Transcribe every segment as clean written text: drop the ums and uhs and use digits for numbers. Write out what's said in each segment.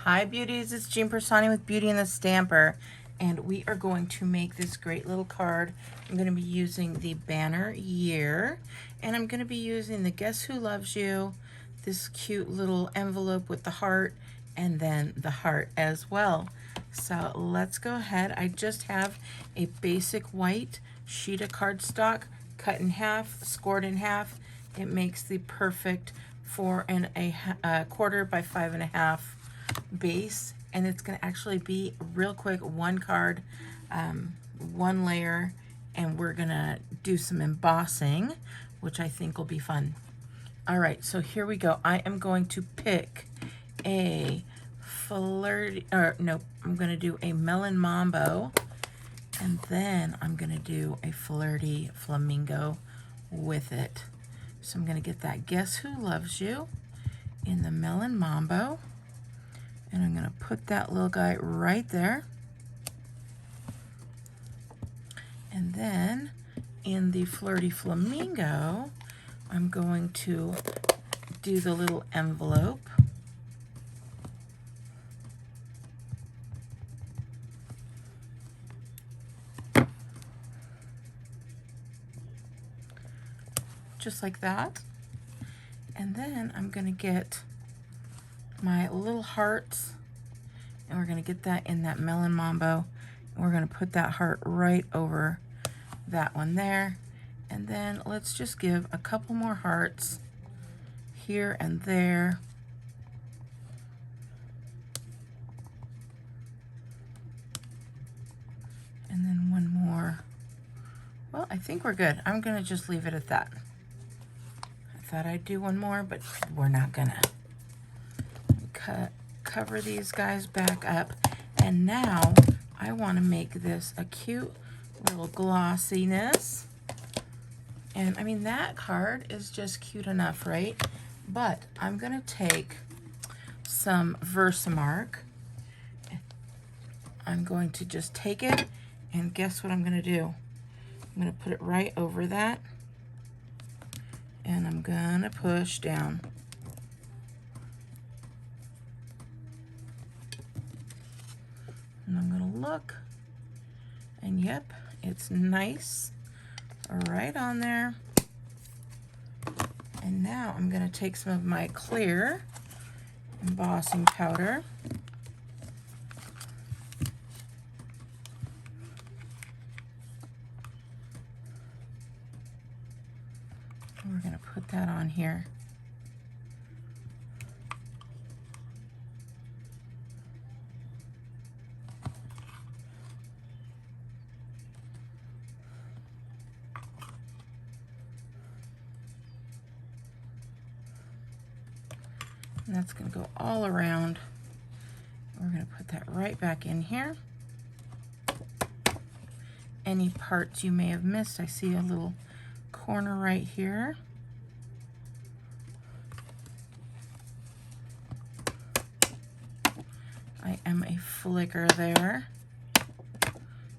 Hi beauties, it's Jean Piersanti with Beauty and the Stamper, and we are going to make this great little card. I'm going to be using the banner year, and I'm going to be using the Guess Who Loves You, this cute little envelope with the heart, and then the heart as well. So let's go ahead. I just have a basic white sheet of cardstock cut in half, scored in half. It makes the perfect 4 1/4 by 5 1/2 base, and it's going to actually be real quick, one card, one layer, and we're going to do some embossing, which I think will be fun. All right, so here we go. I am going to pick a flirty, or nope, I'm going to do a melon mambo, and then I'm going to do a flirty flamingo with it. So I'm going to get that Guess Who Loves You in the melon mambo, and I'm going to put that little guy right there. And then in the flirty flamingo, I'm going to do the little envelope. Just like that. And then I'm going to get my little hearts, and we're going to get that in that melon mambo, and we're going to put that heart right over that one there. And then let's just give a couple more hearts here and there. And then one more. Well, I think we're good. I'm going to just leave it at that. I thought I'd do one more, but we're not gonna. Cover these guys back up, and now I want to make this a cute little glossiness. And I mean, that card is just cute enough, right? But I'm gonna take some Versamark. I'm going to just take it, and guess what I'm gonna do? I'm gonna put it right over that, and I'm gonna push down. And I'm gonna look, and yep, it's nice right on there. And now I'm gonna take some of my clear embossing powder. And we're gonna put that on here. And that's going to go all around. We're going to put that right back in here. Any parts you may have missed, I see a little corner right here. I am a flicker there,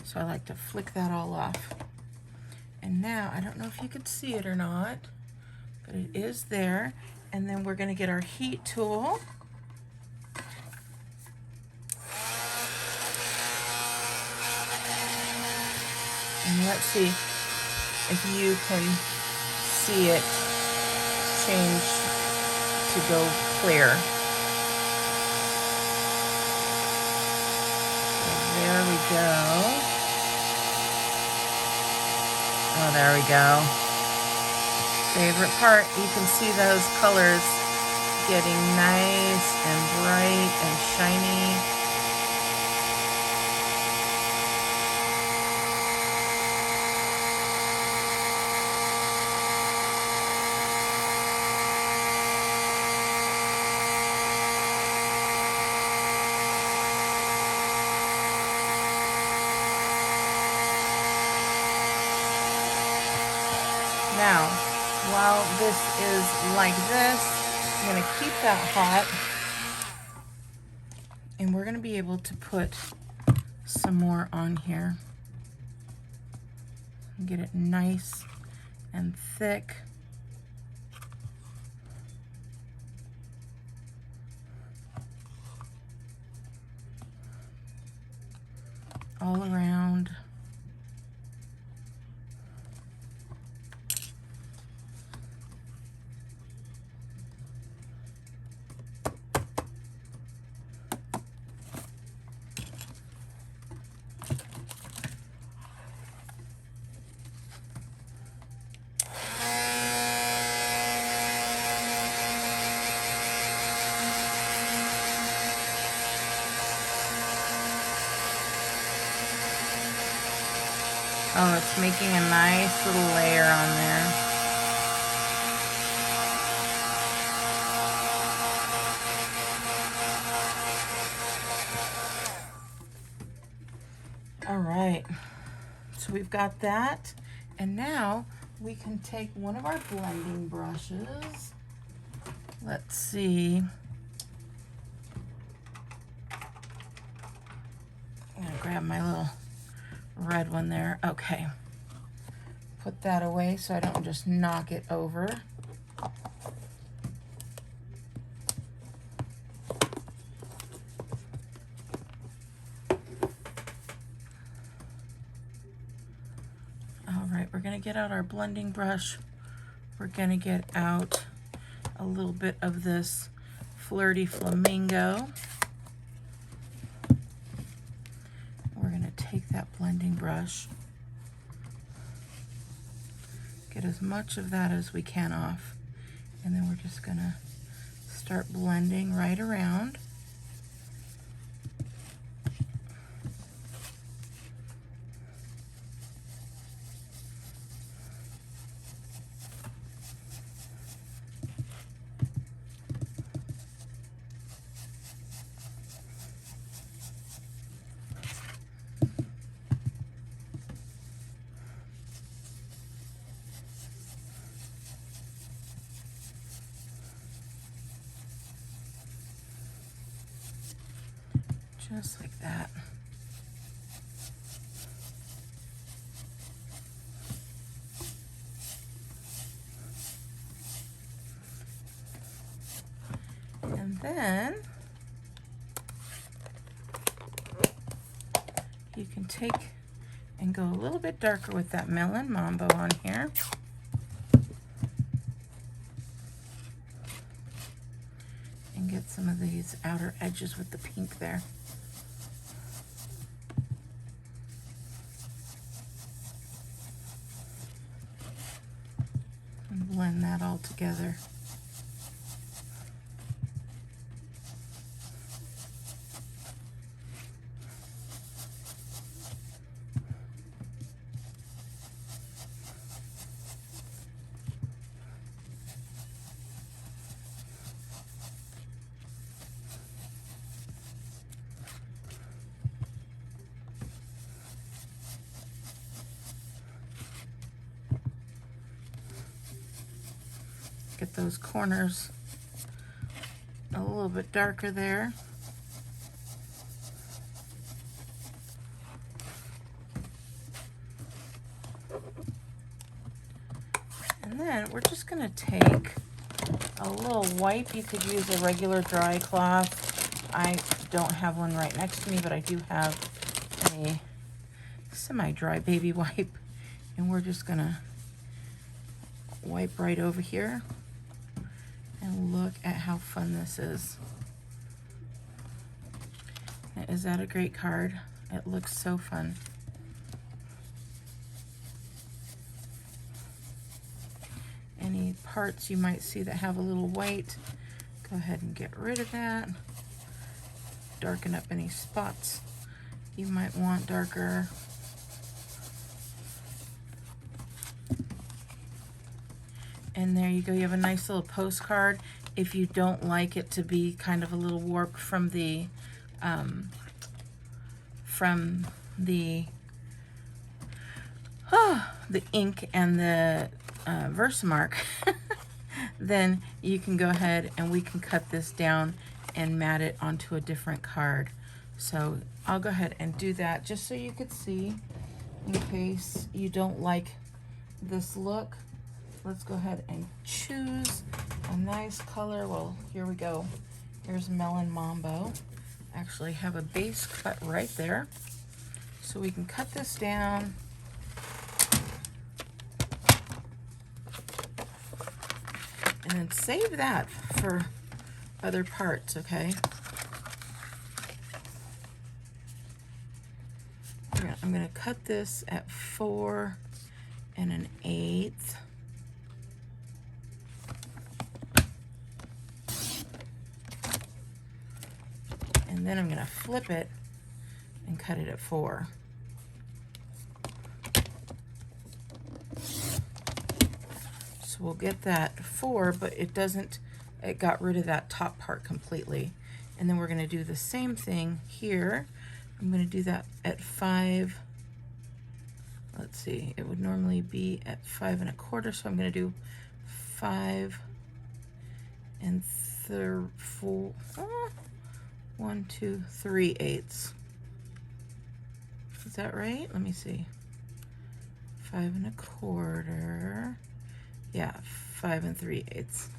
so I like to flick that all off. And now, I don't know if you could see it or not, but it is there. And then we're going to get our heat tool. And let's see if you can see it change to go clear. So there we go. Oh, there we go. Favorite part, you can see those colors getting nice and bright and shiny. Now, while this is like this, I'm going to keep that hot, and we're going to be able to put some more on here. Get it nice and thick. all around. Oh, it's making a nice little layer on there. All right, so we've got that, and now we can take one of our blending brushes. Let's see. I'm gonna grab my little red one there. Okay. Put that away so I don't just knock it over. All right, we're gonna get out our blending brush. We're gonna get out a little bit of this Flirty Flamingo. We're gonna take that blending brush, get as much of that as we can off, and then we're just gonna start blending right around. Just like that. And then you can take and go a little bit darker with that Melon Mambo on here. And get some of these outer edges with the pink there. And blend that all together. Get those corners a little bit darker there. And then we're just going to take a little wipe. You could use a regular dry cloth. I don't have one right next to me, but I do have a semi-dry baby wipe. And we're just going to wipe right over here. And look at how fun this is. Is that a great card? It looks so fun. Any parts you might see that have a little white, go ahead and get rid of that. Darken up any spots you might want darker. And there you go, you have a nice little postcard. If you don't like it to be kind of a little warped from the ink and the Versamark, then you can go ahead and we can cut this down and mat it onto a different card. So I'll go ahead and do that just so you could see in case you don't like this look. Let's go ahead and choose a nice color. Well, here we go. Here's Melon Mambo. Actually have a base cut right there. So we can cut this down. And then save that for other parts, okay? I'm gonna cut this at 4 1/8. And then I'm gonna flip it and cut it at 4. So we'll get that 4, but it got rid of that top part completely. And then we're gonna do the same thing here. I'm gonna do that at 5. Let's see, it would normally be at 5 1/4, so I'm gonna do 5 3/8. Is that right? Let me see. 5 1/4. Yeah, 5 3/8.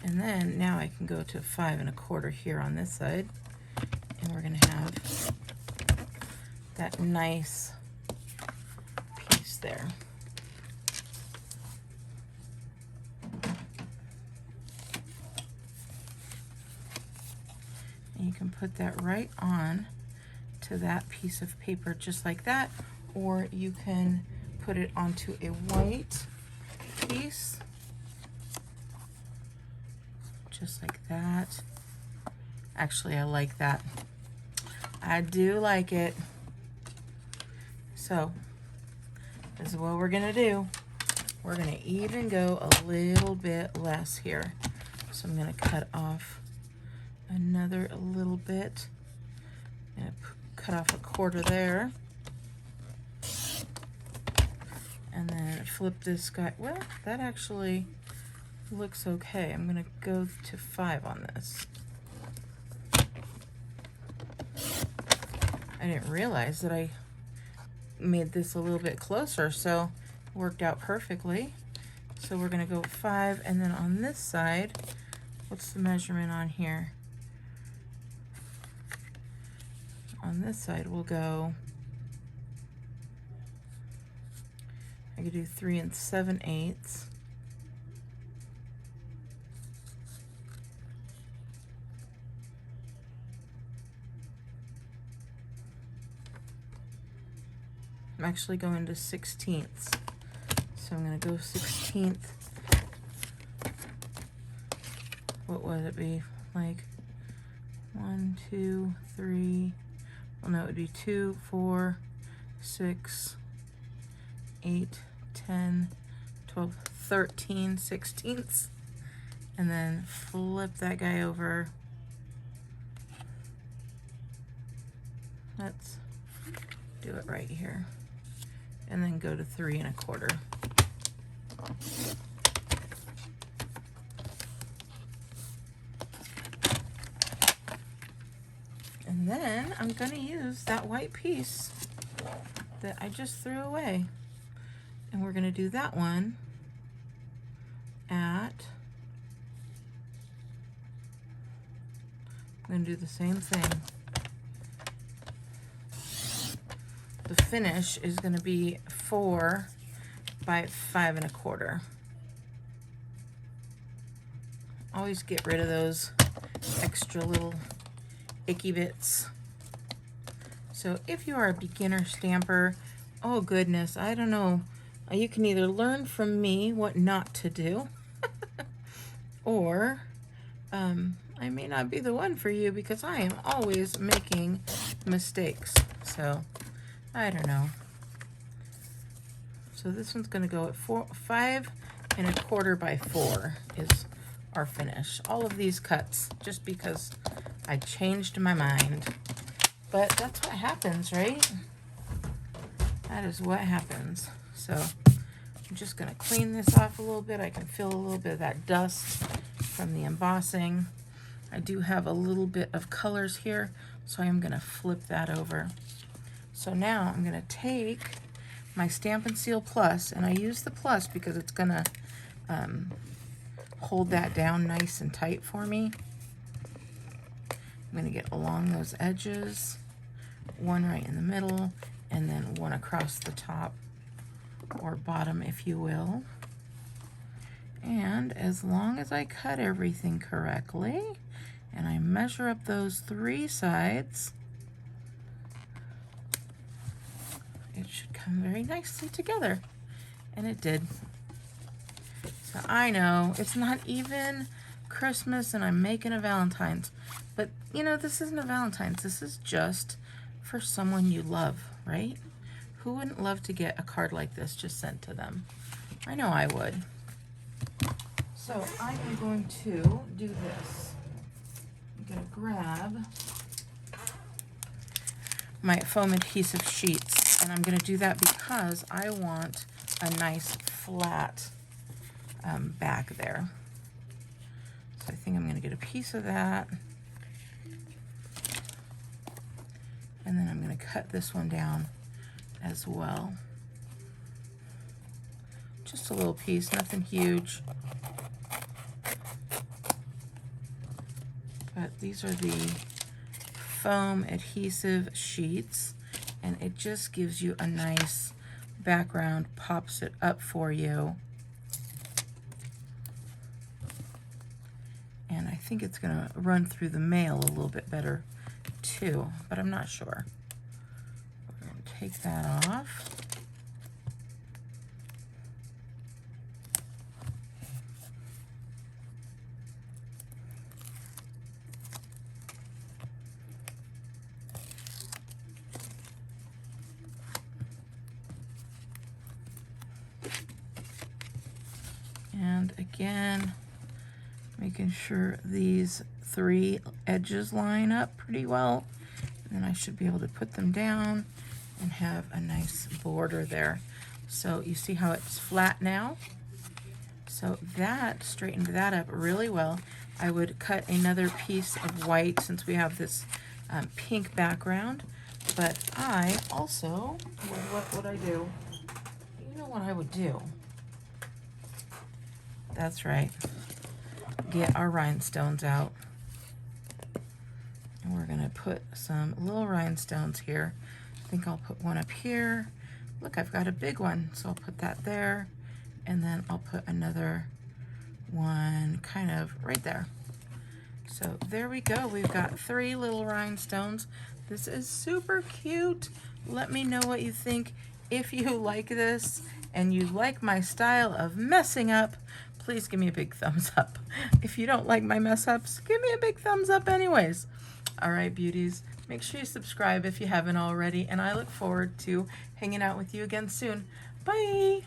And then now I can go to 5 1/4 here on this side, and we're gonna have that nice piece there. And you can put that right on to that piece of paper just like that, or you can put it onto a white piece just like that. Actually, I like that. I do like it. So this is what we're gonna do. We're gonna even go a little bit less here. So I'm gonna cut off another little bit. I'm gonna cut off a 1/4 there. And then flip this guy. Well, that actually looks okay. I'm gonna go to 5 on this. I didn't realize that I made this a little bit closer, so it worked out perfectly. So we're gonna go 5, and then on this side, what's the measurement on here? On this side we'll go, I could do 3 7/8. I'm actually going to 16ths. So I'm gonna go 16th. What would it be? Like 1, 2, 3, well no, it would be 2, 4, 6, 8, 10, 12, 13 16ths. And then flip that guy over. Let's do it right here. And then go to 3 1/4. And then I'm gonna use that white piece that I just threw away. And we're gonna do that one at, I'm gonna do the same thing. The finish is going to be 4 by 5 1/4. Always get rid of those extra little icky bits. So if you are a beginner stamper, oh goodness, I don't know. You can either learn from me what not to do, or I may not be the one for you because I am always making mistakes. So I don't know. So this one's gonna go at 5 1/4 by 4 is our finish. All of these cuts, just because I changed my mind. But that's what happens, right? That is what happens. So I'm just gonna clean this off a little bit. I can feel a little bit of that dust from the embossing. I do have a little bit of colors here, so I'm gonna flip that over. So now I'm gonna take my Stamp and Seal Plus, and I use the Plus because it's gonna hold that down nice and tight for me. I'm going to get along those edges, one right in the middle, and then one across the top or bottom, if you will. And as long as I cut everything correctly and I measure up those 3 sides, it should come very nicely together. And it did. So I know it's not even Christmas and I'm making a Valentine's, but you know, this isn't a Valentine's. This is just for someone you love, right? Who wouldn't love to get a card like this just sent to them? I know I would. So I am going to do this. I'm going to grab my foam adhesive sheets, and I'm going to do that because I want a nice flat back there. So I think I'm going to get a piece of that, and then I'm going to cut this one down as well. Just a little piece, nothing huge. But these are the foam adhesive sheets, and it just gives you a nice background, pops it up for you. And I think it's going to run through the mail a little bit better too, but I'm not sure. We're going to take that off. And again, making sure these 3 edges line up pretty well. And then I should be able to put them down and have a nice border there. So you see how it's flat now? So that straightened that up really well. I would cut another piece of white since we have this pink background. But I also, what would I do? You know what I would do? That's right. Get our rhinestones out. And we're going to put some little rhinestones here. I think I'll put one up here. Look, I've got a big one, so I'll put that there. And then I'll put another one kind of right there. So there we go. We've got 3 little rhinestones. This is super cute. Let me know what you think. If you like this and you like my style of messing up, please give me a big thumbs up. If you don't like my mess ups, give me a big thumbs up anyways. All right, beauties, make sure you subscribe if you haven't already, and I look forward to hanging out with you again soon. Bye.